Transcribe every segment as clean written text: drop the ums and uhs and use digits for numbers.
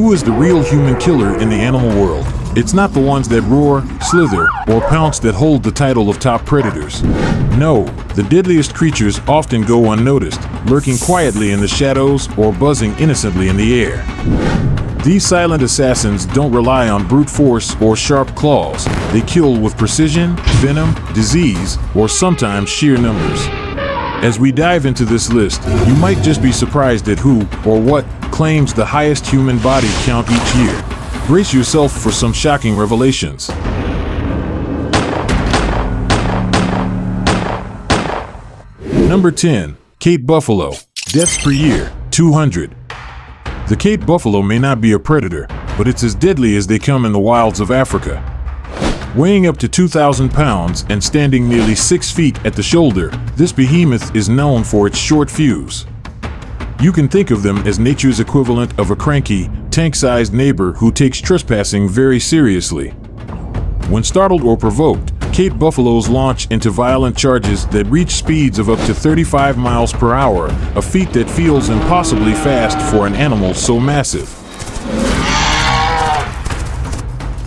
who is the real human killer in the animal world? It's not the ones that roar, slither, or pounce that hold the title of top predators. No, the deadliest creatures often go unnoticed, lurking quietly in the shadows or buzzing innocently in the air. These silent assassins don't rely on brute force or sharp claws. They kill with precision, venom, disease, or sometimes sheer numbers. As we dive into this list, you might just be surprised at who, or what, claims the highest human body count each year. Brace yourself for some shocking revelations. Number 10. Cape buffalo. Deaths per year, 200. The Cape buffalo may not be a predator, but it's as deadly as they come in the wilds of Africa. Weighing up to 2,000 pounds and standing nearly 6 feet at the shoulder, this behemoth is known for its short fuse. You can think of them as nature's equivalent of a cranky, tank-sized neighbor who takes trespassing very seriously. When startled or provoked, Cape buffaloes launch into violent charges that reach speeds of up to 35 miles per hour, a feat that feels impossibly fast for an animal so massive.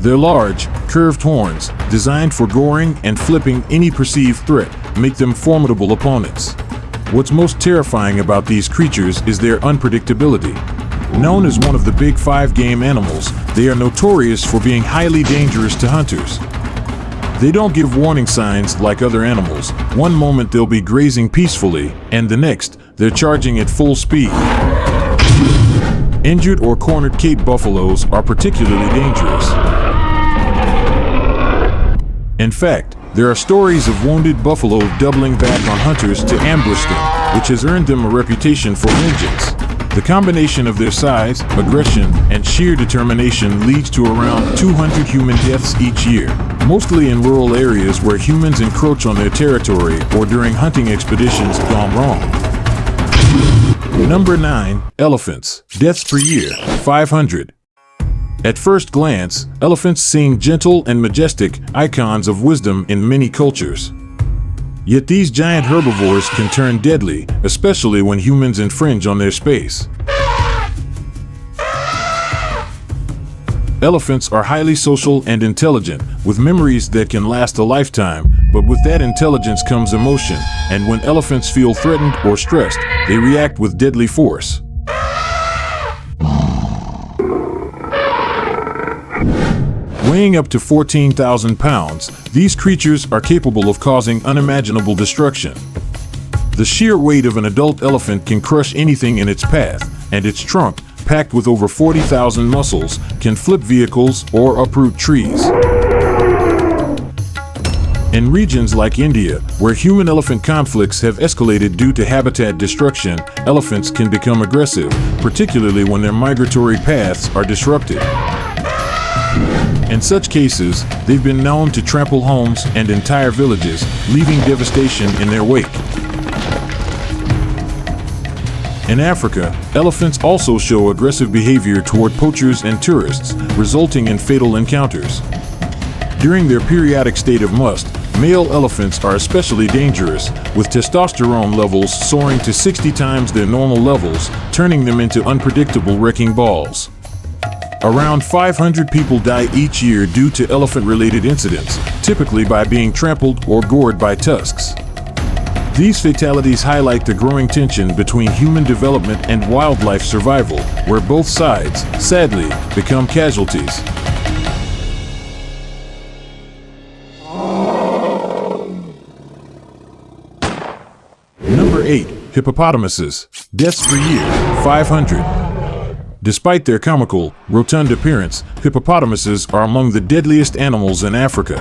Their large, curved horns, designed for goring and flipping any perceived threat, make them formidable opponents. What's most terrifying about these creatures is their unpredictability. Known as one of the big 5 game animals, they are notorious for being highly dangerous to hunters. They don't give warning signs like other animals. One moment they'll be grazing peacefully, and the next, they're charging at full speed. Injured or cornered Cape buffaloes are particularly dangerous. In fact, there are stories of wounded buffalo doubling back on hunters to ambush them, which has earned them a reputation for vengeance. The combination of their size, aggression, and sheer determination leads to around 200 human deaths each year, mostly in rural areas where humans encroach on their territory or during hunting expeditions gone wrong. Number 9. Elephants. Deaths per year, 500. At first glance, elephants seem gentle and majestic, icons of wisdom in many cultures. Yet these giant herbivores can turn deadly, especially when humans infringe on their space. Elephants are highly social and intelligent, with memories that can last a lifetime, but with that intelligence comes emotion, and when elephants feel threatened or stressed, they react with deadly force. Weighing up to 14,000 pounds, these creatures are capable of causing unimaginable destruction. The sheer weight of an adult elephant can crush anything in its path, and its trunk, packed with over 40,000 muscles, can flip vehicles or uproot trees. In regions like India, where human-elephant conflicts have escalated due to habitat destruction, elephants can become aggressive, particularly when their migratory paths are disrupted. In such cases, they've been known to trample homes and entire villages, leaving devastation in their wake. In Africa, elephants also show aggressive behavior toward poachers and tourists, resulting in fatal encounters. During their periodic state of must, male elephants are especially dangerous, with testosterone levels soaring to 60 times their normal levels, turning them into unpredictable wrecking balls. Around 500 people die each year due to elephant-related incidents, typically by being trampled or gored by tusks. These fatalities highlight the growing tension between human development and wildlife survival, where both sides, sadly, become casualties. Number 8. Hippopotamuses. Deaths per year, 500. Despite their comical, rotund appearance, hippopotamuses are among the deadliest animals in Africa.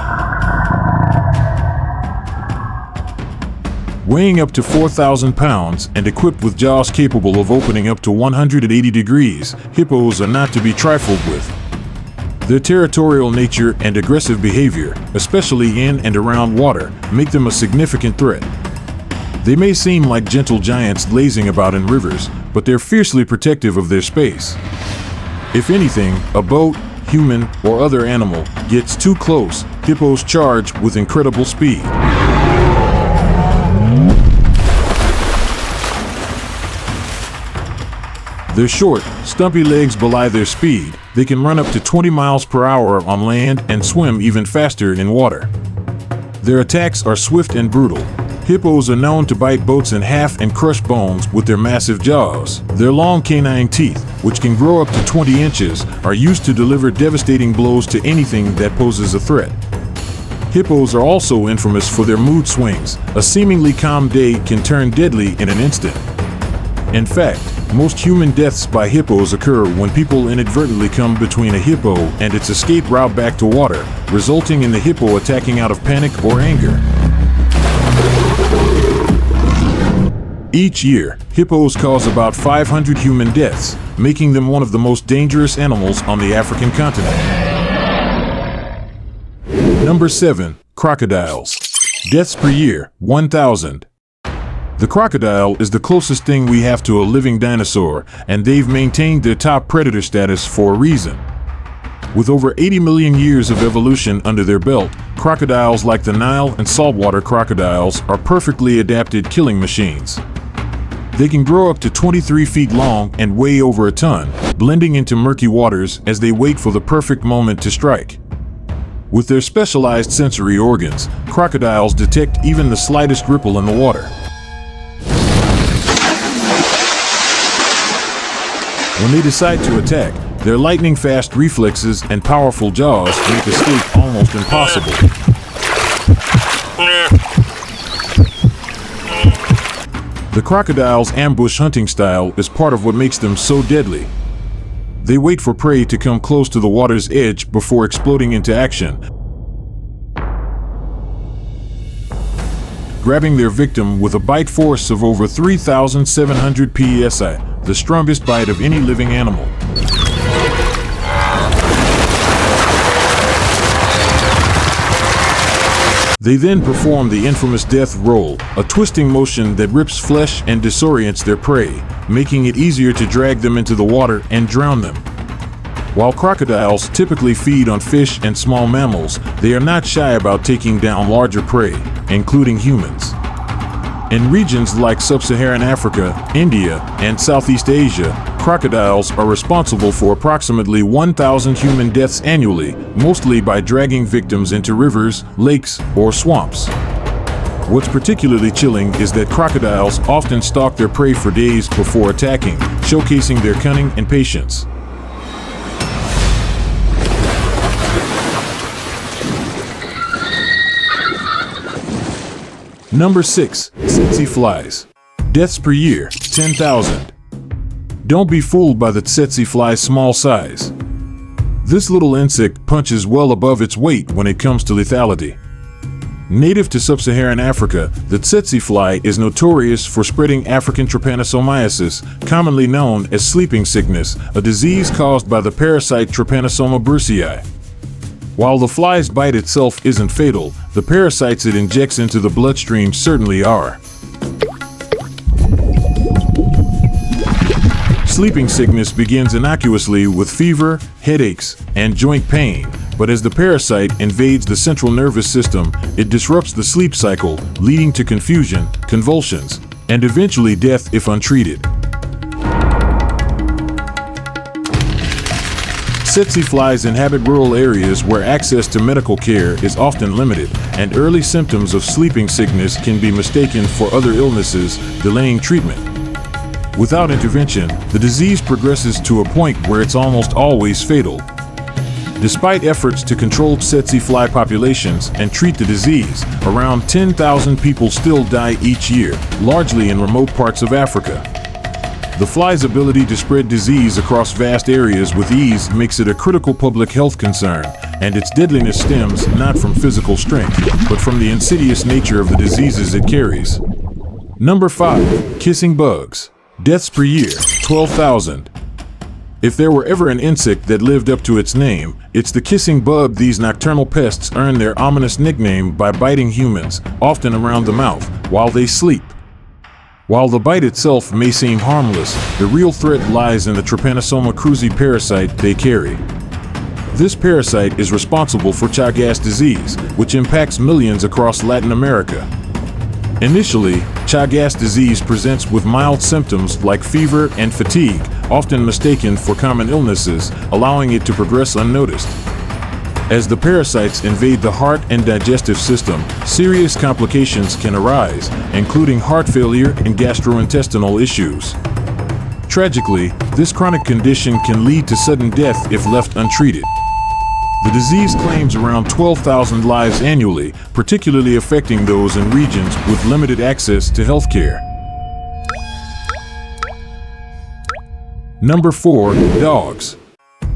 Weighing up to 4,000 pounds and equipped with jaws capable of opening up to 180 degrees, hippos are not to be trifled with. Their territorial nature and aggressive behavior, especially in and around water, make them a significant threat. They may seem like gentle giants lazing about in rivers, but they're fiercely protective of their space. If anything, a boat, human, or other animal gets too close, hippos charge with incredible speed. The Their short, stumpy legs belie their speed. They can run up to 20 miles per hour on land and swim even faster in water. Their attacks are swift and brutal. Hippos are known to bite boats in half and crush bones with their massive jaws. Their long canine teeth, which can grow up to 20 inches, are used to deliver devastating blows to anything that poses a threat. Hippos are also infamous for their mood swings. A seemingly calm day can turn deadly in an instant. In fact, most human deaths by hippos occur when people inadvertently come between a hippo and its escape route back to water, resulting in the hippo attacking out of panic or anger. Each year, hippos cause about 500 human deaths, making them one of the most dangerous animals on the African continent. Number 7. Crocodiles. Deaths per year, 1,000. The crocodile is the closest thing we have to a living dinosaur, and they've maintained their top predator status for a reason. With over 80 million years of evolution under their belt, crocodiles like the Nile and saltwater crocodiles are perfectly adapted killing machines. They can grow up to 23 feet long and weigh over a ton, blending into murky waters as they wait for the perfect moment to strike. With their specialized sensory organs, crocodiles detect even the slightest ripple in the water. When they decide to attack, their lightning-fast reflexes and powerful jaws make escape almost impossible. The crocodile's ambush hunting style is part of what makes them so deadly. They wait for prey to come close to the water's edge before exploding into action, grabbing their victim with a bite force of over 3,700 psi, the strongest bite of any living animal. They then perform the infamous death roll, a twisting motion that rips flesh and disorients their prey, making it easier to drag them into the water and drown them. While crocodiles typically feed on fish and small mammals, they are not shy about taking down larger prey, including humans. In regions like Sub-Saharan Africa, India, and Southeast Asia, crocodiles are responsible for approximately 1,000 human deaths annually, mostly by dragging victims into rivers, lakes, or swamps. What's particularly chilling is that crocodiles often stalk their prey for days before attacking, showcasing their cunning and patience. Number 6. Tsetse flies. Deaths per year, 10,000. Don't be fooled by the tsetse fly's small size. This little insect punches well above its weight when it comes to lethality. Native to Sub-Saharan Africa, the tsetse fly is notorious for spreading African trypanosomiasis, commonly known as sleeping sickness, a disease caused by the parasite Trypanosoma brucei. While the fly's bite itself isn't fatal, the parasites it injects into the bloodstream certainly are. Sleeping sickness begins innocuously with fever, headaches, and joint pain, but as the parasite invades the central nervous system, it disrupts the sleep cycle, leading to confusion, convulsions, and eventually death if untreated. Tsetse flies inhabit rural areas where access to medical care is often limited, and early symptoms of sleeping sickness can be mistaken for other illnesses, delaying treatment. Without intervention, the disease progresses to a point where it's almost always fatal. Despite efforts to control tsetse fly populations and treat the disease, around 10,000 people still die each year, largely in remote parts of Africa. The fly's ability to spread disease across vast areas with ease makes it a critical public health concern, and its deadliness stems not from physical strength, but from the insidious nature of the diseases it carries. Number 5. Kissing bugs. Deaths per year, 12,000. If there were ever an insect that lived up to its name, it's the kissing bug. These nocturnal pests earn their ominous nickname by biting humans, often around the mouth, while they sleep. While the bite itself may seem harmless, the real threat lies in the Trypanosoma cruzi parasite they carry. This parasite is responsible for Chagas disease, which impacts millions across Latin America. Initially, Chagas disease presents with mild symptoms like fever and fatigue, often mistaken for common illnesses, allowing it to progress unnoticed. As the parasites invade the heart and digestive system, serious complications can arise, including heart failure and gastrointestinal issues. Tragically, this chronic condition can lead to sudden death if left untreated. The disease claims around 12,000 lives annually, particularly affecting those in regions with limited access to healthcare. Number 4. Dogs.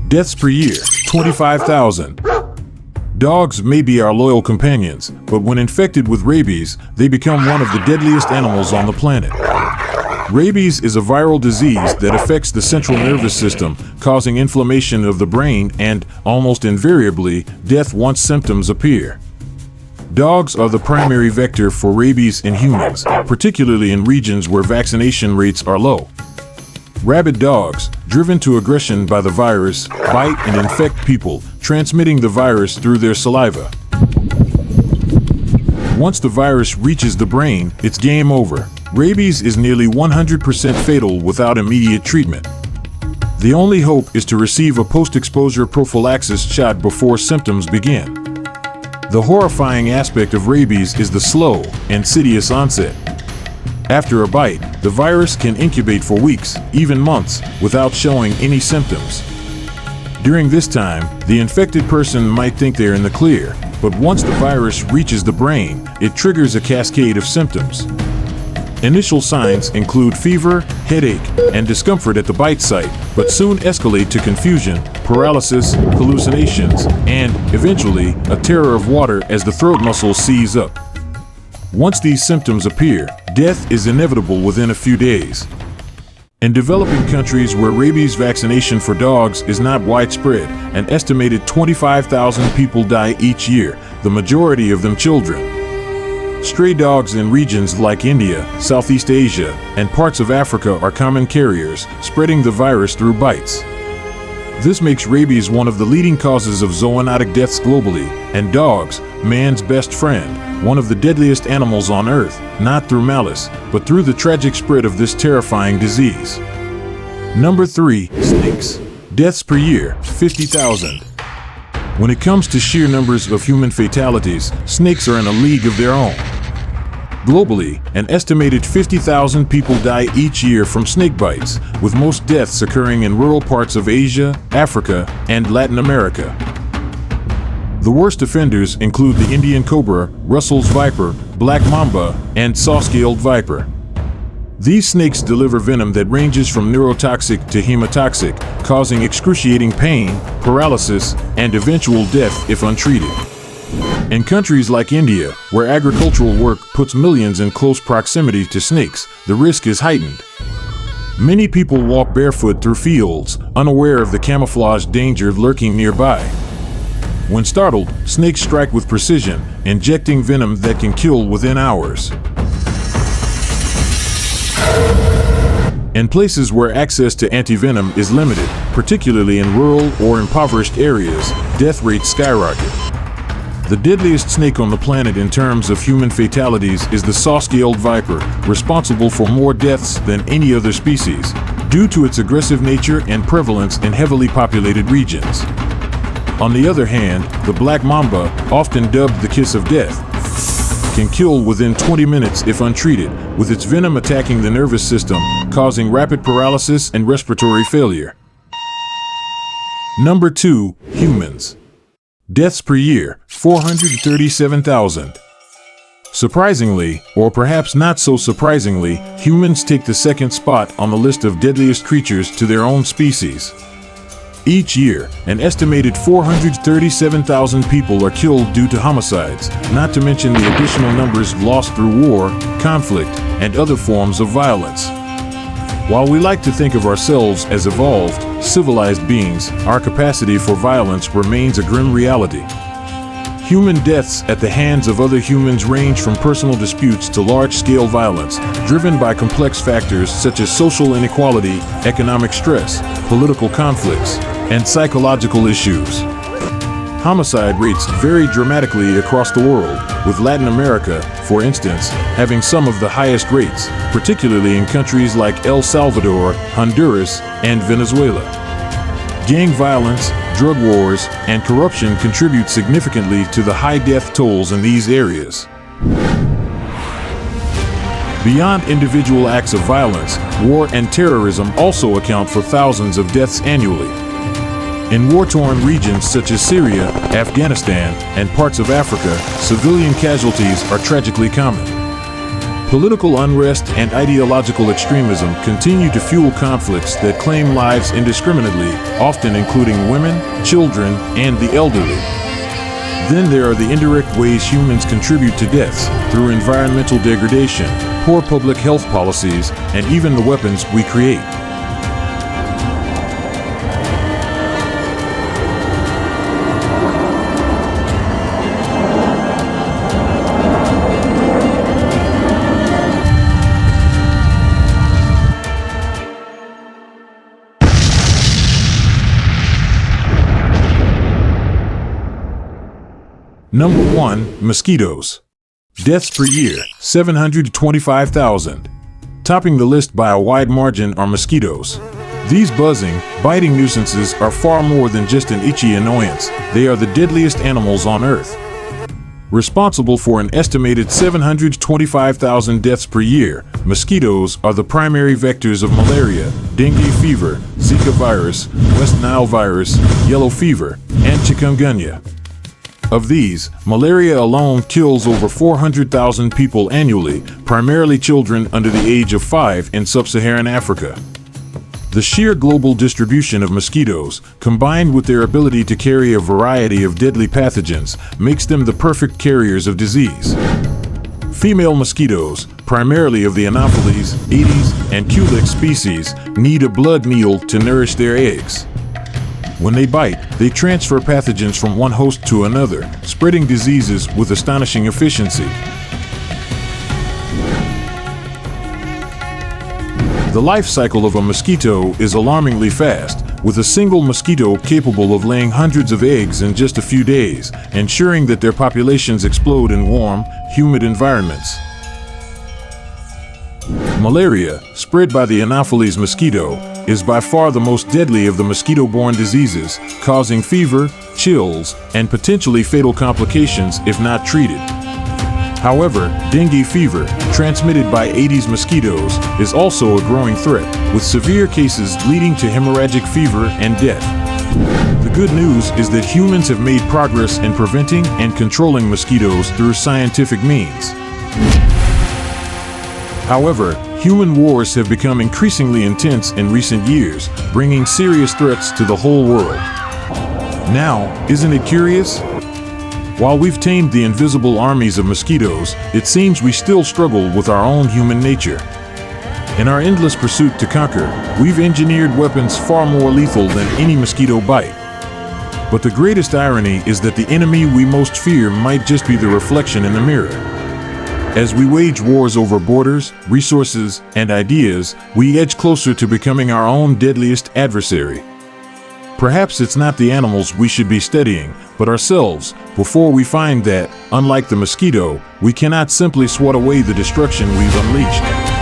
Deaths per year, 25,000. Dogs may be our loyal companions, but when infected with rabies, they become one of the deadliest animals on the planet. Rabies is a viral disease that affects the central nervous system, causing inflammation of the brain and, almost invariably, death once symptoms appear. Dogs are the primary vector for rabies in humans, particularly in regions where vaccination rates are low. Rabid dogs, driven to aggression by the virus, bite and infect people, transmitting the virus through their saliva. Once the virus reaches the brain, it's game over. Rabies is nearly 100% fatal without immediate treatment. The only hope is to receive a post-exposure prophylaxis shot before symptoms begin. The horrifying aspect of rabies is the slow, insidious onset. After a bite, the virus can incubate for weeks, even months, without showing any symptoms. During this time, the infected person might think they're in the clear, but once the virus reaches the brain, it triggers a cascade of symptoms. Initial signs include fever, headache, and discomfort at the bite site, but soon escalate to confusion, paralysis, hallucinations, and, eventually, a terror of water as the throat muscles seize up. Once these symptoms appear, death is inevitable within a few days. In developing countries where rabies vaccination for dogs is not widespread, an estimated 25,000 people die each year, the majority of them children. Stray dogs in regions like India, Southeast Asia, and parts of Africa are common carriers, spreading the virus through bites. This makes rabies one of the leading causes of zoonotic deaths globally, and dogs, man's best friend, one of the deadliest animals on Earth, not through malice, but through the tragic spread of this terrifying disease. Number 3. Snakes. Deaths per year, 50,000. When it comes to sheer numbers of human fatalities, snakes are in a league of their own. Globally, an estimated 50,000 people die each year from snake bites, with most deaths occurring in rural parts of Asia, Africa, and Latin America. The worst offenders include the Indian cobra, Russell's viper, black mamba, and saw-scaled viper. These snakes deliver venom that ranges from neurotoxic to hemotoxic, causing excruciating pain, paralysis, and eventual death if untreated. In countries like India, where agricultural work puts millions in close proximity to snakes, the risk is heightened. Many people walk barefoot through fields, unaware of the camouflaged danger lurking nearby. When startled, snakes strike with precision, injecting venom that can kill within hours. In places where access to antivenom is limited, particularly in rural or impoverished areas, death rates skyrocket. The deadliest snake on the planet in terms of human fatalities is the saw-scaled viper, responsible for more deaths than any other species, due to its aggressive nature and prevalence in heavily populated regions. On the other hand, the black mamba, often dubbed the kiss of death, can kill within 20 minutes if untreated, with its venom attacking the nervous system, causing rapid paralysis and respiratory failure. Number 2. Humans. Deaths per year, 437,000. Surprisingly, or perhaps not so surprisingly, humans take the second spot on the list of deadliest creatures to their own species. Each year, an estimated 437,000 people are killed due to homicides, not to mention the additional numbers lost through war, conflict, and other forms of violence. While we like to think of ourselves as evolved, civilized beings, our capacity for violence remains a grim reality. Human deaths at the hands of other humans range from personal disputes to large-scale violence, driven by complex factors such as social inequality, economic stress, political conflicts, and psychological issues. Homicide rates vary dramatically across the world, with Latin America, for instance, having some of the highest rates, particularly in countries like El Salvador, Honduras, and Venezuela. Gang violence, drug wars, and corruption contribute significantly to the high death tolls in these areas. Beyond individual acts of violence, war and terrorism also account for thousands of deaths annually. In war-torn regions such as Syria, Afghanistan, and parts of Africa, civilian casualties are tragically common. Political unrest and ideological extremism continue to fuel conflicts that claim lives indiscriminately, often including women, children, and the elderly. Then there are the indirect ways humans contribute to deaths, through environmental degradation, poor public health policies, and even the weapons we create. Number 1. Mosquitoes. Deaths per year, 725,000. Topping the list by a wide margin are mosquitoes. These buzzing, biting nuisances are far more than just an itchy annoyance. They are the deadliest animals on Earth. Responsible for an estimated 725,000 deaths per year, mosquitoes are the primary vectors of malaria, dengue fever, Zika virus, West Nile virus, yellow fever, and chikungunya. Of these, malaria alone kills over 400,000 people annually, primarily children under the age of 5 in sub-Saharan Africa. The sheer global distribution of mosquitoes, combined with their ability to carry a variety of deadly pathogens, makes them the perfect carriers of disease. Female mosquitoes, primarily of the Anopheles, Aedes, and Culex species, need a blood meal to nourish their eggs. When they bite, they transfer pathogens from one host to another, spreading diseases with astonishing efficiency. The life cycle of a mosquito is alarmingly fast, with a single mosquito capable of laying hundreds of eggs in just a few days, ensuring that their populations explode in warm, humid environments. Malaria, spread by the Anopheles mosquito, is by far the most deadly of the mosquito-borne diseases, causing fever, chills, and potentially fatal complications if not treated. However, dengue fever, transmitted by Aedes mosquitoes, is also a growing threat, with severe cases leading to hemorrhagic fever and death. The good news is that humans have made progress in preventing and controlling mosquitoes through scientific means. However, human wars have become increasingly intense in recent years, bringing serious threats to the whole world. Now, isn't it curious? While we've tamed the invisible armies of mosquitoes, it seems we still struggle with our own human nature. In our endless pursuit to conquer, we've engineered weapons far more lethal than any mosquito bite. But the greatest irony is that the enemy we most fear might just be the reflection in the mirror. As we wage wars over borders, resources, and ideas, we edge closer to becoming our own deadliest adversary. Perhaps it's not the animals we should be studying, but ourselves, before we find that, unlike the mosquito, we cannot simply swat away the destruction we've unleashed.